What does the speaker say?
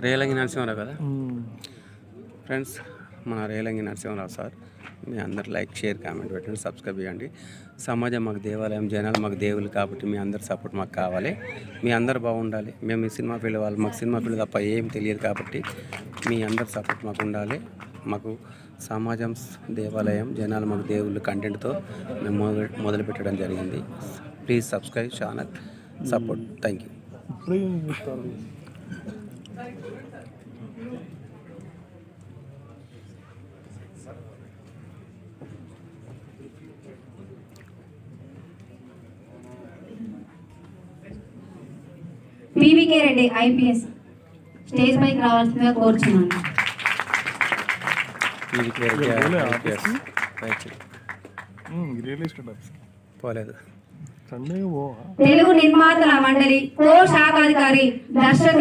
రేలంగి నరసింహరావు కదా ఫ్రెండ్స్, మన రేలంగి నరసింహరావు సార్. మీ అందరు లైక్, షేర్, కామెంట్ పెట్టండి, సబ్స్క్రైబ్ చేయండి. సమాజం మాకు దేవాలయం, జనాలు మాకు దేవుళ్ళు కాబట్టి మీ అందరు సపోర్ట్ మాకు కావాలి. మీ అందరు బాగుండాలి. మేము ఈ సినిమా ఫీల్డ్ వాళ్ళు, మాకు సినిమా ఫీల్డ్ తప్ప ఏం తెలియదు కాబట్టి మీ అందరు సపోర్ట్ మాకు ఉండాలి. మాకు సమాజం, దేవాలయం, జనాలు మాకు దేవుళ్ళు కంటెంట్తో మేము మొదలు పెట్టడం జరిగింది. Please subscribe channel, support. Thank you. PVK Reddy IPS stage పైకి రావాల్సిందిగా కోరుచున్నాను. పోలేదు. తెలుగు నిర్మాతల మండలి కో శాఖాధికారి దర్శక